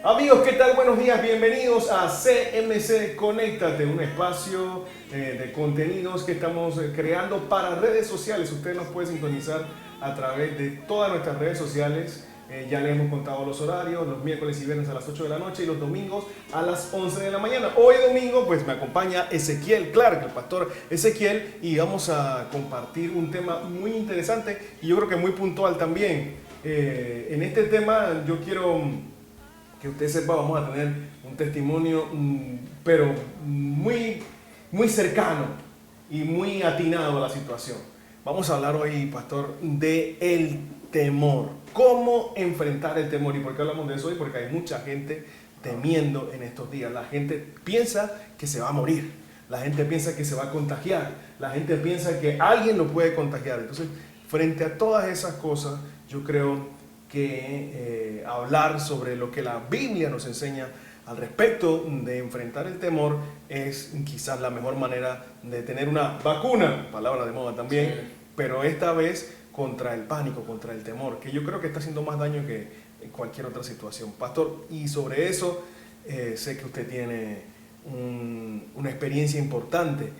Amigos, ¿qué tal? Buenos días, bienvenidos a CMC Conéctate, un espacio de contenidos que estamos creando para redes sociales. Usted nos puede sintonizar a través de todas nuestras redes sociales. Ya les hemos contado los horarios, los miércoles y viernes a las 8 de la noche y los domingos a las 11 de la mañana. Hoy domingo pues me acompaña Ezequiel Clark, el pastor Ezequiel, y vamos a compartir un tema muy interesante y yo creo que muy puntual también. En este tema yo quiero que usted sepa, vamos a tener un testimonio, pero muy cercano y muy atinado a la situación. Vamos a hablar hoy, pastor, de el temor. ¿Cómo enfrentar el temor? ¿Y por qué hablamos de eso hoy? Porque hay mucha gente temiendo en estos días. La gente piensa que se va a morir. La gente piensa que se va a contagiar. La gente piensa que alguien lo puede contagiar. Entonces, frente a todas esas cosas, yo creo que hablar sobre lo que la Biblia nos enseña al respecto de enfrentar el temor es quizás la mejor manera de tener una vacuna, palabra de moda también, sí, pero esta vez contra el pánico, contra el temor, que yo creo que está haciendo más daño que en cualquier otra situación. Pastor, y sobre eso sé que usted tiene una experiencia importante.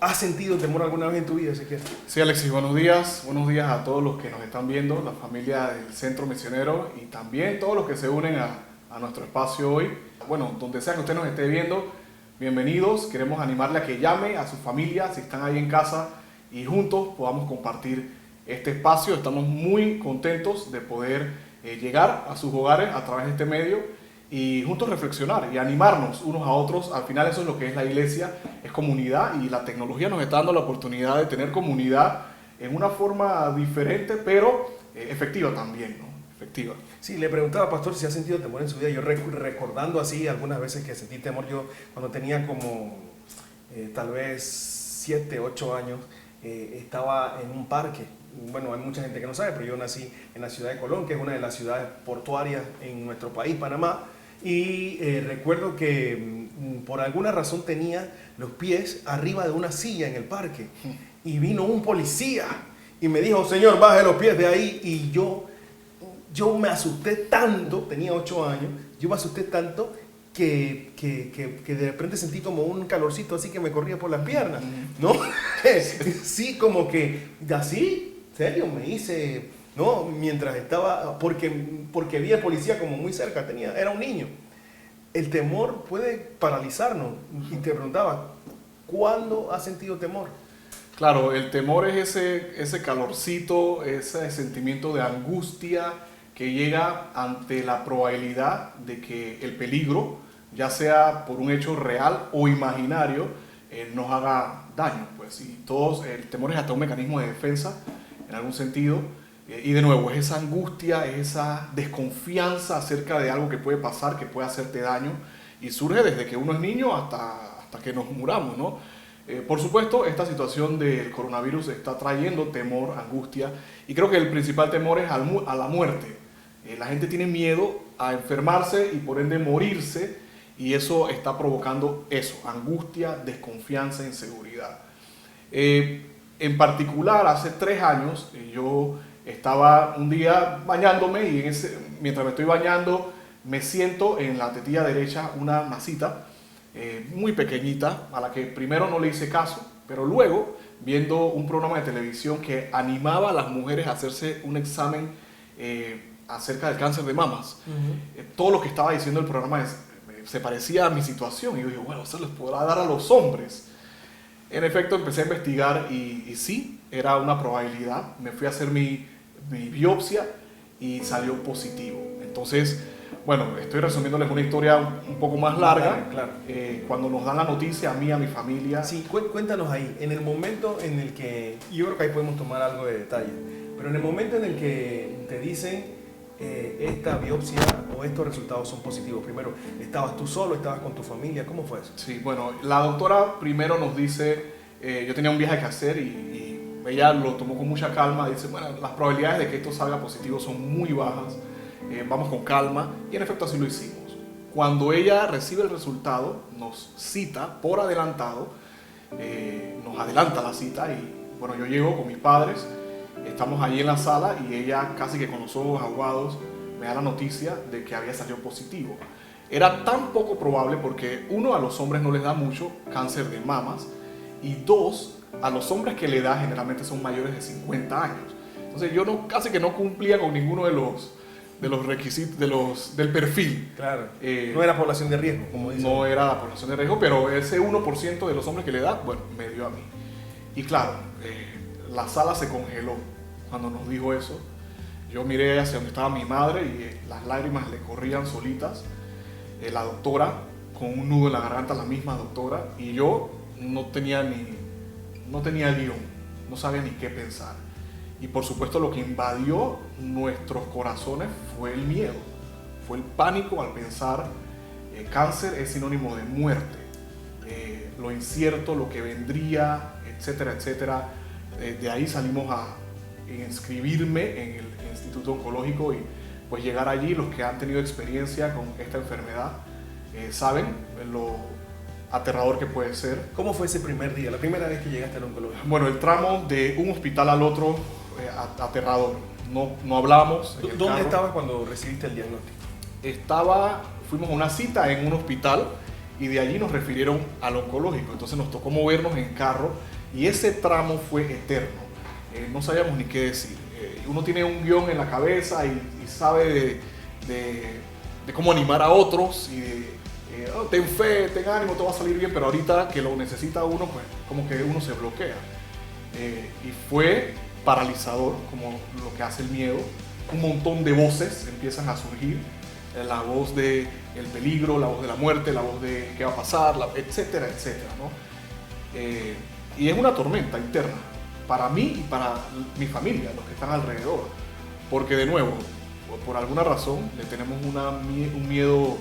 ¿Has sentido temor alguna vez en tu vida, Ezequiel? Sí, Alexis, buenos días a todos los que nos están viendo, la familia del Centro Misionero y también todos los que se unen a nuestro espacio hoy. Bueno, donde sea que usted nos esté viendo, bienvenidos. Queremos animarle a que llame a su familia si están ahí en casa y juntos podamos compartir este espacio. Estamos muy contentos de poder llegar a sus hogares a través de este medio y juntos reflexionar y animarnos unos a otros. Al final eso es lo que es la iglesia, es comunidad, y la tecnología nos está dando la oportunidad de tener comunidad en una forma diferente, pero efectiva también, ¿no? Efectiva. Sí, le preguntaba, pastor, si ha sentido temor en su vida. Yo recordando así algunas veces que sentí temor, yo cuando tenía como tal vez 7, 8 años, estaba en un parque. Bueno, hay mucha gente que no sabe, pero yo nací en la ciudad de Colón, que es una de las ciudades portuarias en nuestro país, Panamá. Y recuerdo que por alguna razón tenía los pies arriba de una silla en el parque. Y vino un policía y me dijo, señor, baje los pies de ahí. Y yo me asusté tanto, tenía 8 años, yo me asusté tanto que de repente sentí como un calorcito así que me corría por las piernas, ¿no? Sí, como que así, serio, me hice, ¿no? Mientras estaba, porque vi al policía como muy cerca, era un niño. El temor puede paralizarnos. Y te preguntaba, ¿cuándo has sentido temor? Claro, el temor es ese calorcito, ese sentimiento de angustia que llega ante la probabilidad de que el peligro, ya sea por un hecho real o imaginario, nos haga daño. Pues, y el temor es hasta un mecanismo de defensa en algún sentido. Y de nuevo, es esa angustia, es esa desconfianza acerca de algo que puede pasar, que puede hacerte daño, y surge desde que uno es niño hasta que nos muramos, ¿no? Por supuesto, esta situación del coronavirus está trayendo temor, angustia, y creo que el principal temor es a la muerte. La gente tiene miedo a enfermarse y por ende morirse, y eso está provocando eso, angustia, desconfianza, inseguridad. En particular, hace 3 años, yo estaba un día bañándome y mientras me estoy bañando me siento en la tetilla derecha una masita muy pequeñita, a la que primero no le hice caso, pero luego viendo un programa de televisión que animaba a las mujeres a hacerse un examen acerca del cáncer de mamas. Todo lo que estaba diciendo el programa se parecía a mi situación y yo dije, bueno, eso les podrá dar a los hombres. En efecto, empecé a investigar y sí, era una probabilidad. Me fui a hacer mi biopsia y salió positivo. Entonces, bueno, estoy resumiéndoles una historia un poco más larga. Claro. Cuando nos dan la noticia a mí, a mi familia. Sí, cuéntanos ahí, en el momento en el que, yo creo que ahí podemos tomar algo de detalle, pero en el momento en el que te dicen esta biopsia o estos resultados son positivos, primero, ¿estabas tú solo, estabas con tu familia? ¿Cómo fue eso? Sí, bueno, la doctora primero nos dice, yo tenía un viaje que hacer y ella lo tomó con mucha calma, dice, bueno, las probabilidades de que esto salga positivo son muy bajas, vamos con calma, y en efecto así lo hicimos. Cuando ella recibe el resultado, nos cita por adelantado, nos adelanta la cita y bueno, yo llego con mis padres Estamos ahí en la sala y ella casi que con los ojos aguados me da la noticia de que había salido positivo. Era tan poco probable porque uno, a los hombres no les da mucho cáncer de mamas, y dos, a los hombres que le da generalmente son mayores de 50 años. Entonces yo casi que no cumplía con ninguno de los requisitos, del perfil. Claro, no era población de riesgo, como dicen. No era la población de riesgo, pero ese 1% de los hombres que le da, bueno, me dio a mí. Y claro, la sala se congeló cuando nos dijo eso. Yo miré hacia donde estaba mi madre y las lágrimas le corrían solitas. La doctora, con un nudo en la garganta, la misma doctora, y yo no tenía guión, no sabía ni qué pensar. Y por supuesto lo que invadió nuestros corazones fue el miedo, fue el pánico al pensar cáncer es sinónimo de muerte, lo incierto, lo que vendría, etcétera, etcétera. De ahí salimos a inscribirme en el Instituto Oncológico y pues llegar allí. Los que han tenido experiencia con esta enfermedad saben lo aterrador que puede ser. ¿Cómo fue ese primer día, la primera vez que llegaste al oncológico? Bueno, el tramo de un hospital al otro, aterrador. No hablábamos. ¿Dónde estabas cuando recibiste el diagnóstico? Fuimos a una cita en un hospital y de allí nos refirieron al oncológico. Entonces nos tocó movernos en carro y ese tramo fue eterno. No sabíamos ni qué decir. Uno tiene un guión en la cabeza y sabe de cómo animar a otros y ten fe, ten ánimo, todo va a salir bien, pero ahorita que lo necesita uno, pues como que uno se bloquea. Y fue paralizador, como lo que hace el miedo. Un montón de voces empiezan a surgir. La voz del peligro, la voz de la muerte, la voz de qué va a pasar, etcétera, etcétera, ¿no? Y es una tormenta interna para mí y para mi familia, los que están alrededor. Porque de nuevo, por alguna razón, le tenemos un miedo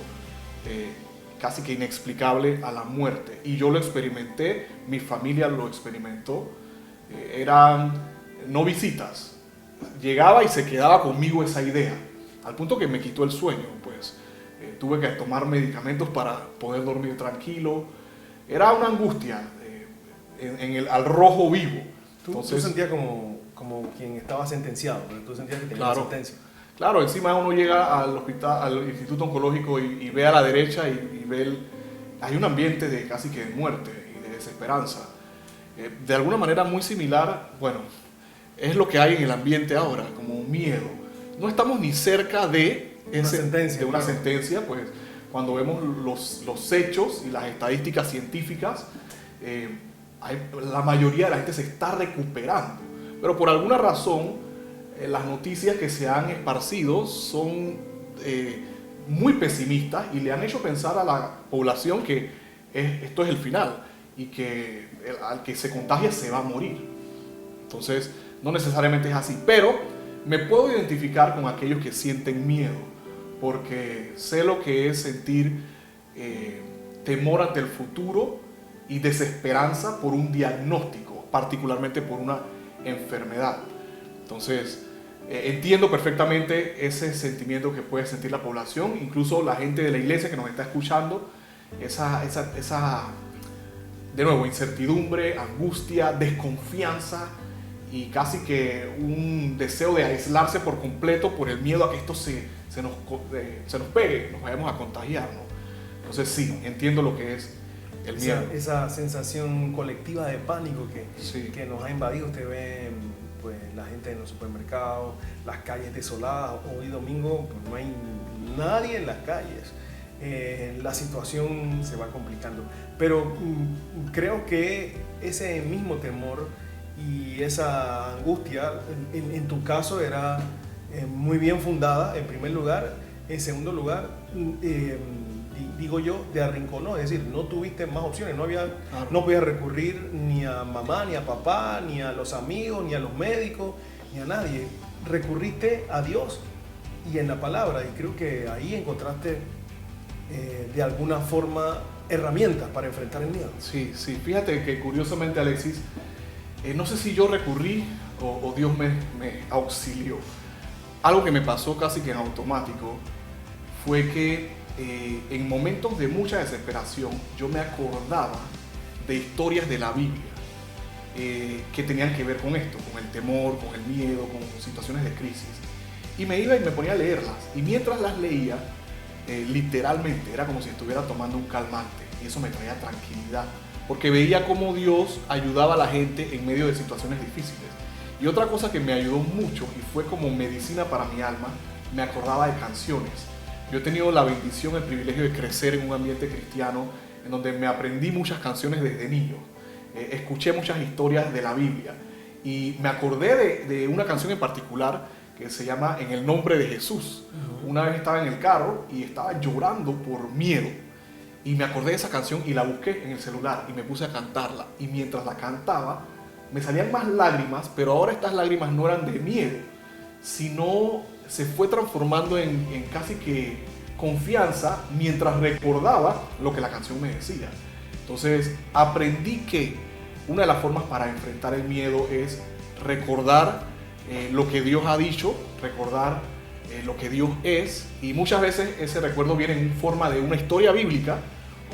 casi que inexplicable a la muerte. Y yo lo experimenté, mi familia lo experimentó. Eran no visitas. Llegaba y se quedaba conmigo esa idea, al punto que me quitó el sueño. Pues tuve que tomar medicamentos para poder dormir tranquilo. Era una angustia al rojo vivo. Entonces, tú sentías como quien estaba sentenciado, pero tú sentías que tenía una sentencia. Claro, encima uno llega al hospital, al Instituto Oncológico y ve a la derecha y ve hay un ambiente de casi que de muerte y de desesperanza. De alguna manera muy similar, bueno, es lo que hay en el ambiente ahora, como miedo. No estamos ni cerca de una sentencia, pues cuando vemos los hechos y las estadísticas científicas, la mayoría de la gente se está recuperando, pero por alguna razón las noticias que se han esparcido son muy pesimistas y le han hecho pensar a la población que esto es el final y que al que se contagia se va a morir. Entonces no necesariamente es así, pero me puedo identificar con aquellos que sienten miedo, porque sé lo que es sentir temor ante el futuro y desesperanza por un diagnóstico, particularmente por una enfermedad. Entonces, entiendo perfectamente ese sentimiento que puede sentir la población, incluso la gente de la iglesia que nos está escuchando, esa de nuevo, incertidumbre, angustia, desconfianza y casi que un deseo de aislarse por completo por el miedo a que esto se nos pegue, nos vayamos a contagiar, ¿no? Entonces sí, entiendo lo que es el miedo. Esa sensación colectiva de pánico que nos ha invadido. Usted ve pues, la gente en los supermercados, las calles desoladas. Hoy domingo pues, no hay nadie en las calles. La situación se va complicando. Pero creo que ese mismo temor y esa angustia, en tu caso, era muy bien fundada, en primer lugar. En segundo lugar, digo yo, te arrinconó, es decir, no tuviste más opciones, no podías recurrir ni a mamá, ni a papá, ni a los amigos, ni a los médicos, ni a nadie. Recurriste a Dios y en la palabra, y creo que ahí encontraste de alguna forma herramientas para enfrentar el miedo. Sí, fíjate que curiosamente, Alexis, no sé si yo recurrí o Dios me auxilió. Algo que me pasó casi que en automático fue que en momentos de mucha desesperación yo me acordaba de historias de la Biblia que tenían que ver con esto, con el temor, con el miedo, con situaciones de crisis. Y me iba y me ponía a leerlas. Y mientras las leía, literalmente era como si estuviera tomando un calmante. Y eso me traía tranquilidad, porque veía cómo Dios ayudaba a la gente en medio de situaciones difíciles. Y otra cosa que me ayudó mucho y fue como medicina para mi alma, me acordaba de canciones. Yo he tenido la bendición, el privilegio de crecer en un ambiente cristiano en donde me aprendí muchas canciones desde niño. Escuché muchas historias de la Biblia y me acordé de una canción en particular que se llama En el nombre de Jesús. Una vez estaba en el carro y estaba llorando por miedo y me acordé de esa canción y la busqué en el celular y me puse a cantarla, y mientras la cantaba me salían más lágrimas, pero ahora estas lágrimas no eran de miedo, sino se fue transformando en casi que confianza mientras recordaba lo que la canción me decía. Entonces aprendí que una de las formas para enfrentar el miedo es recordar lo que Dios ha dicho, recordar lo que Dios es, y muchas veces ese recuerdo viene en forma de una historia bíblica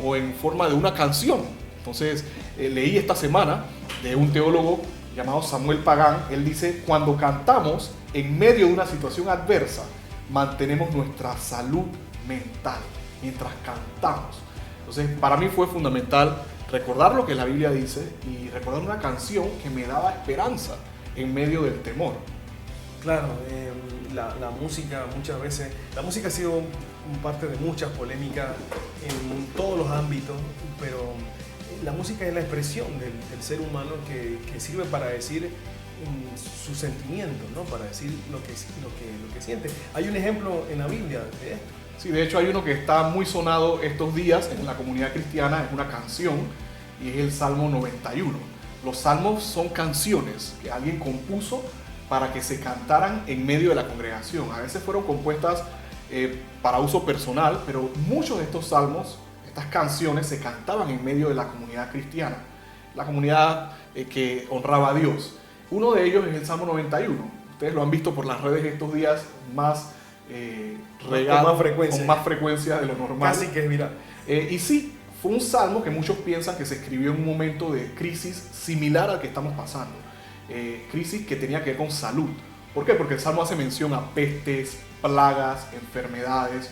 o en forma de una canción. Entonces leí esta semana de un teólogo llamado Samuel Pagán. Él dice: cuando cantamos en medio de una situación adversa, mantenemos nuestra salud mental mientras cantamos. Entonces para mí fue fundamental recordar lo que la Biblia dice y recordar una canción que me daba esperanza en medio del temor. Claro, la música muchas veces, la música ha sido parte de muchas polémicas en todos los ámbitos, pero la música es la expresión del ser humano que sirve para decir sus sentimientos, ¿no? Para decir lo que siente. Hay un ejemplo en la Biblia de esto. Sí, de hecho hay uno que está muy sonado estos días en la comunidad cristiana, es una canción y es el Salmo 91. Los salmos son canciones que alguien compuso para que se cantaran en medio de la congregación. A veces fueron compuestas para uso personal, pero muchos de estos salmos, estas canciones, se cantaban en medio de la comunidad cristiana, la comunidad que honraba a Dios. Uno de ellos es el Salmo 91. Ustedes lo han visto por las redes estos días más regado, con más frecuencia de lo normal. Casi que es viral. Y sí, fue un salmo que muchos piensan que se escribió en un momento de crisis similar al que estamos pasando. Crisis que tenía que ver con salud. ¿Por qué? Porque el salmo hace mención a pestes, plagas, enfermedades.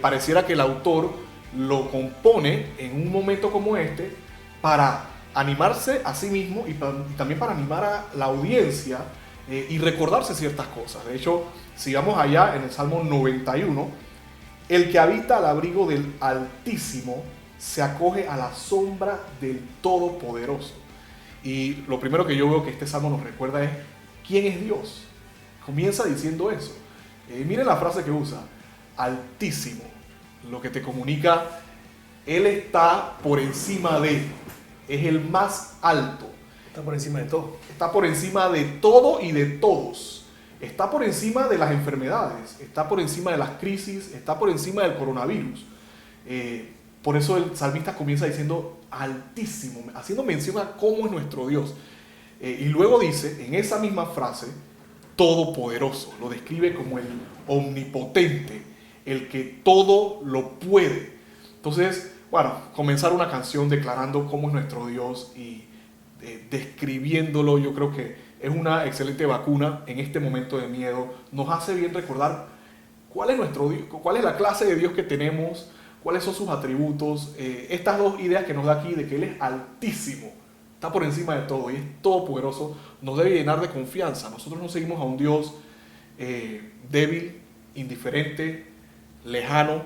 Pareciera que el autor lo compone en un momento como este para animarse a sí mismo y también para animar a la audiencia y recordarse ciertas cosas. De hecho, si vamos allá en el Salmo 91, el que habita al abrigo del Altísimo se acoge a la sombra del Todopoderoso. Y lo primero que yo veo que este salmo nos recuerda es ¿quién es Dios? Comienza diciendo eso. Miren la frase que usa: Altísimo. Lo que te comunica, Él está por encima de, es el más alto. Está por encima de todo. Está por encima de todo y de todos. Está por encima de las enfermedades, está por encima de las crisis, está por encima del coronavirus. Por eso el salmista comienza diciendo Altísimo, haciendo mención a cómo es nuestro Dios. Y luego dice, en esa misma frase, Todopoderoso. Lo describe como el omnipotente, el que todo lo puede. Entonces, bueno, comenzar una canción declarando cómo es nuestro Dios y describiéndolo, yo creo que es una excelente vacuna en este momento de miedo. Nos hace bien recordar cuál es nuestro Dios, cuál es la clase de Dios que tenemos, cuáles son sus atributos. Estas dos ideas que nos da aquí de que Él es altísimo, está por encima de todo y es todopoderoso, nos debe llenar de confianza. Nosotros no seguimos a un Dios débil, indiferente, lejano,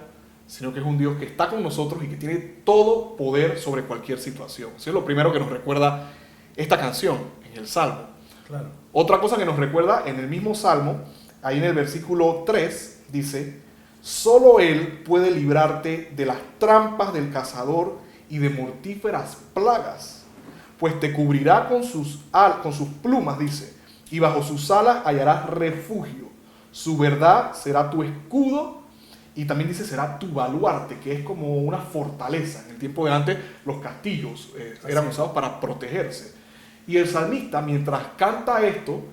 sino que es un Dios que está con nosotros y que tiene todo poder sobre cualquier situación. Eso es lo primero que nos recuerda esta canción en el Salmo. Claro. Otra cosa que nos recuerda en el mismo Salmo, ahí en el versículo 3, dice: solo Él puede librarte de las trampas del cazador y de mortíferas plagas, pues te cubrirá con sus plumas, dice, y bajo sus alas hallarás refugio. Su verdad será tu escudo y también dice será tu baluarte, que es como una fortaleza. En el tiempo de antes los castillos eran usados para protegerse. Y el salmista, mientras canta esto,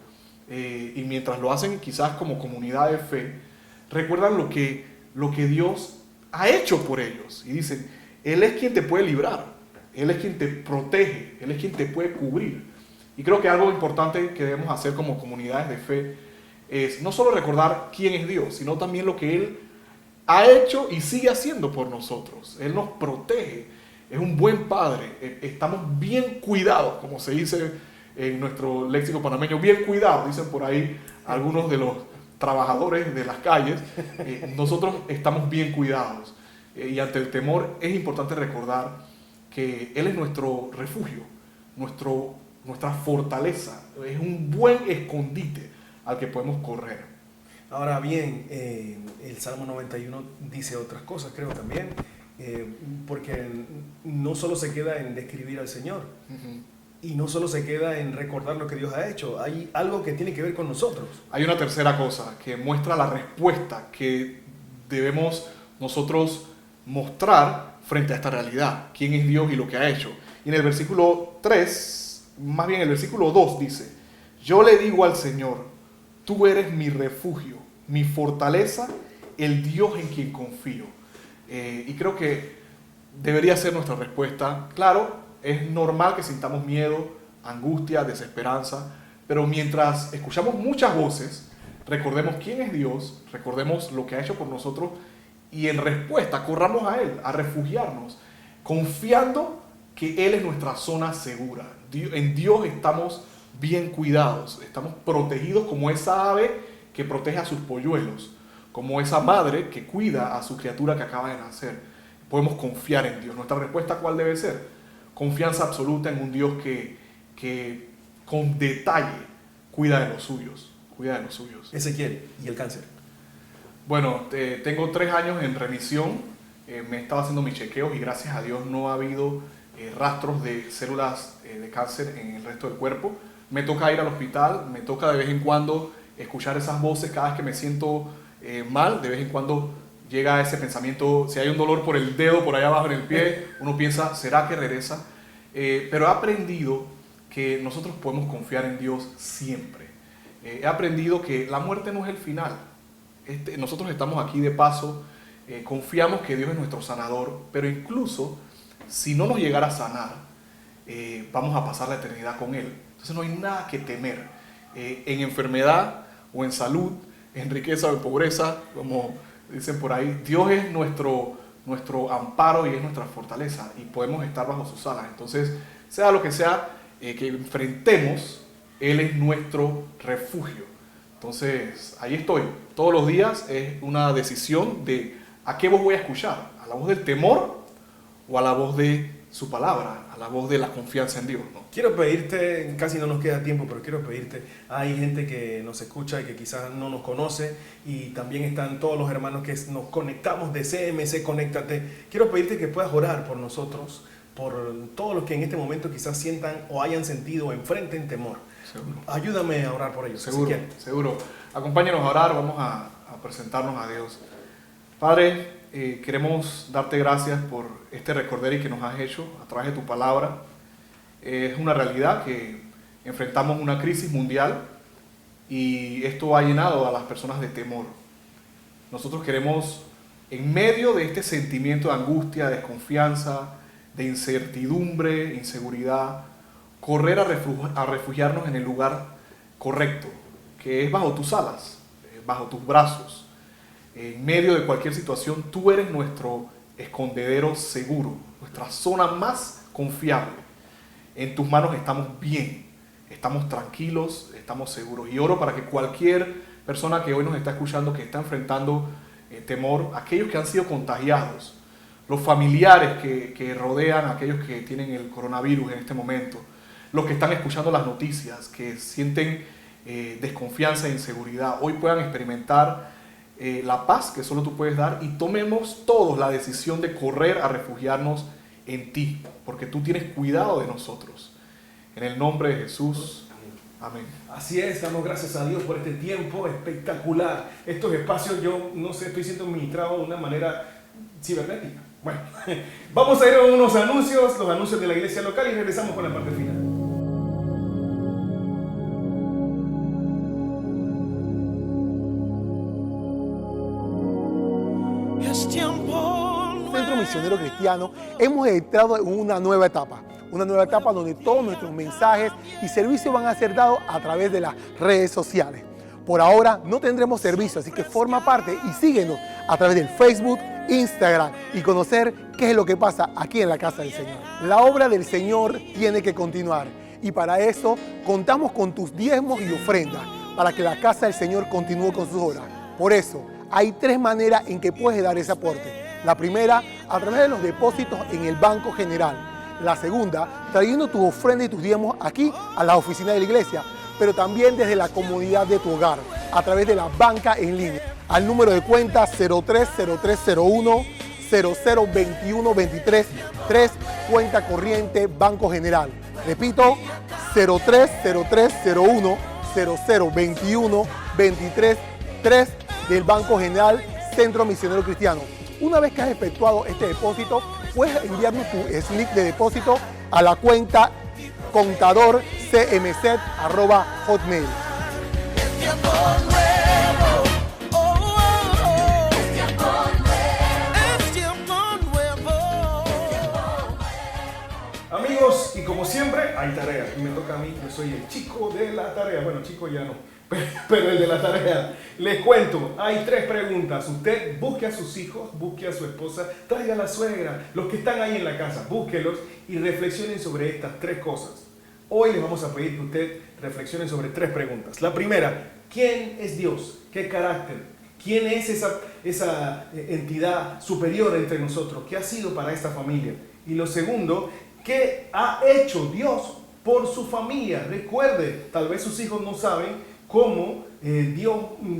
y mientras lo hacen quizás como comunidad de fe, recuerdan lo que Dios ha hecho por ellos. Y dicen, Él es quien te puede librar, Él es quien te protege, Él es quien te puede cubrir. Y creo que algo importante que debemos hacer como comunidades de fe es no solo recordar quién es Dios, sino también lo que Él ha hecho y sigue haciendo por nosotros. Él nos protege, es un buen padre, estamos bien cuidados, como se dice en nuestro léxico panameño, bien cuidados, dicen por ahí algunos de los trabajadores de las calles. Nosotros estamos bien cuidados, y ante el temor es importante recordar que Él es nuestro refugio, nuestra fortaleza, es un buen escondite al que podemos correr. Ahora bien, el Salmo 91 dice otras cosas, creo también, porque no solo se queda en describir al Señor, y no solo se queda en recordar lo que Dios ha hecho, hay algo que tiene que ver con nosotros. Hay una tercera cosa que muestra la respuesta que debemos nosotros mostrar frente a esta realidad, quién es Dios y lo que ha hecho. Y en el versículo 3, más bien el versículo 2 dice: yo le digo al Señor, tú eres mi refugio, mi fortaleza, el Dios en quien confío. Y creo que debería ser nuestra respuesta. Claro, es normal que sintamos miedo, angustia, desesperanza, pero mientras escuchamos muchas voces, recordemos quién es Dios, recordemos lo que ha hecho por nosotros y en respuesta corramos a Él, a refugiarnos, confiando que Él es nuestra zona segura. En Dios estamos bien cuidados, estamos protegidos como esa ave que protege a sus polluelos, como esa madre que cuida a su criatura que acaba de nacer. Podemos confiar en Dios. ¿Nuestra respuesta cuál debe ser? Confianza absoluta en un Dios que con detalle cuida de los suyos. Cuida de los suyos. Ezequiel, ¿y el cáncer? Bueno, tengo 3 años en remisión. Me estaba haciendo mis chequeos y gracias a Dios no ha habido rastros de células de cáncer en el resto del cuerpo. Me toca ir al hospital, me toca de vez en cuando escuchar esas voces cada vez que me siento mal. De vez en cuando llega ese pensamiento, si hay un dolor por el dedo, por allá abajo en el pie, uno piensa, ¿será que regresa? Pero he aprendido que nosotros podemos confiar en Dios siempre. He aprendido que la muerte no es el final. Nosotros estamos aquí de paso, confiamos que Dios es nuestro sanador, pero incluso si no nos llegara a sanar, vamos a pasar la eternidad con Él. Entonces no hay nada que temer. En enfermedad o en salud, en riqueza o en pobreza, como dicen por ahí, Dios es nuestro amparo y es nuestra fortaleza y podemos estar bajo sus alas. Entonces, sea lo que sea que enfrentemos, Él es nuestro refugio. Entonces, ahí estoy. Todos los días es una decisión de a qué voz voy a escuchar, a la voz del temor o a la voz de su palabra, a la voz de la confianza en Dios, ¿no? Quiero pedirte, casi no nos queda tiempo, pero quiero pedirte, hay gente que nos escucha y que quizás no nos conoce, y también están todos los hermanos que nos conectamos de CMC Conéctate. Quiero pedirte que puedas orar por nosotros, por todos los que en este momento quizás sientan o hayan sentido o enfrenten temor. Seguro. Ayúdame a orar por ellos. Seguro, seguro. Acompáñanos a orar, vamos a presentarnos a Dios. Padre, queremos darte gracias por este recorderis que nos has hecho a través de tu palabra. Es una realidad que enfrentamos una crisis mundial y esto ha llenado a las personas de temor. Nosotros queremos, en medio de este sentimiento de angustia, desconfianza, de incertidumbre, inseguridad, correr a refugiarnos en el lugar correcto, que es bajo tus alas, bajo tus brazos. En medio de cualquier situación, tú eres nuestro escondedero seguro, nuestra zona más confiable. En tus manos estamos bien, estamos tranquilos, estamos seguros. Y oro para que cualquier persona que hoy nos está escuchando, que está enfrentando temor, aquellos que han sido contagiados, los familiares que rodean a aquellos que tienen el coronavirus en este momento, los que están escuchando las noticias, que sienten desconfianza e inseguridad, hoy puedan experimentar la paz que solo tú puedes dar y tomemos todos la decisión de correr a refugiarnos en ti, porque tú tienes cuidado de nosotros. En el nombre de Jesús, amén. Así es, damos gracias a Dios por este tiempo espectacular. Estos espacios, yo no sé, estoy siendo ministrado de una manera cibernética. Bueno, vamos a ir a unos anuncios, los anuncios de la iglesia local, y regresamos con la parte final. Centro Misionero Cristiano hemos entrado en una nueva etapa. una nueva etapa donde todos nuestros mensajes y servicios van a ser dados a través de las redes sociales. Por ahora no tendremos servicio, así que forma parte y síguenos a través del Facebook, Instagram y conocer qué es lo que pasa aquí en la casa del Señor. La obra del Señor tiene que continuar y para eso contamos con tus diezmos y ofrendas para que la casa del Señor continúe con sus obras. Por eso hay 3 maneras en que puedes dar ese aporte. La primera, a través de los depósitos en el Banco General. La segunda, trayendo tu ofrenda y tus diezmos aquí a la oficina de la iglesia, pero también desde la comodidad de tu hogar, a través de la banca en línea, al número de cuenta 030301 002123 cuenta corriente Banco General. Repito, 030301 002123 del Banco General Centro Misionero Cristiano. Una vez que has efectuado este depósito, puedes enviarnos tu slip de depósito a la cuenta contadorcmz@hotmail. Amigos, y como siempre, hay tarea. Y me toca a mí, yo soy el chico de la tarea. Bueno, chico ya no, pero el de la tarea. Les cuento, hay 3 preguntas. Usted busque a sus hijos, busque a su esposa, traiga a la suegra, los que están ahí en la casa, búsquelos y reflexionen sobre estas 3 cosas. Hoy les vamos a pedir que usted reflexione sobre 3 preguntas. La primera, ¿quién es Dios? ¿Qué carácter? ¿Quién es esa entidad superior entre nosotros? ¿Qué ha sido para esta familia? Y lo segundo, ¿qué ha hecho Dios por su familia? Recuerde, tal vez sus hijos no saben cómo Dios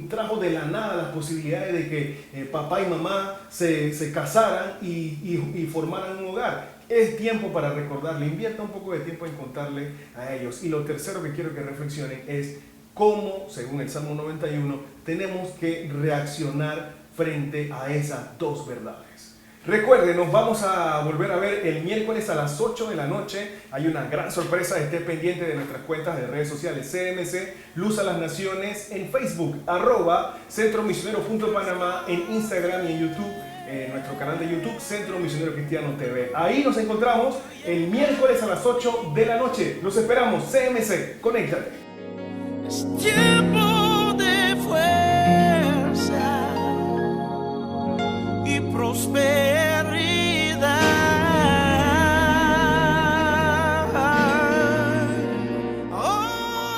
trajo de la nada las posibilidades de que papá y mamá se casaran y formaran un hogar. Es tiempo para recordarle, invierta un poco de tiempo en contarle a ellos. Y lo tercero que quiero que reflexionen es cómo, según el Salmo 91, tenemos que reaccionar frente a esas 2 verdades. Recuerden, nos vamos a volver a ver el miércoles a las 8 de la noche. Hay una gran sorpresa, esté pendiente de nuestras cuentas de redes sociales CMC, Luz a las Naciones, en Facebook, @centromisionero.panamá, en Instagram y en YouTube, en nuestro canal de YouTube, Centro Misionero Cristiano TV. Ahí nos encontramos el miércoles a las 8 de la noche. Los esperamos, CMC, conéctate.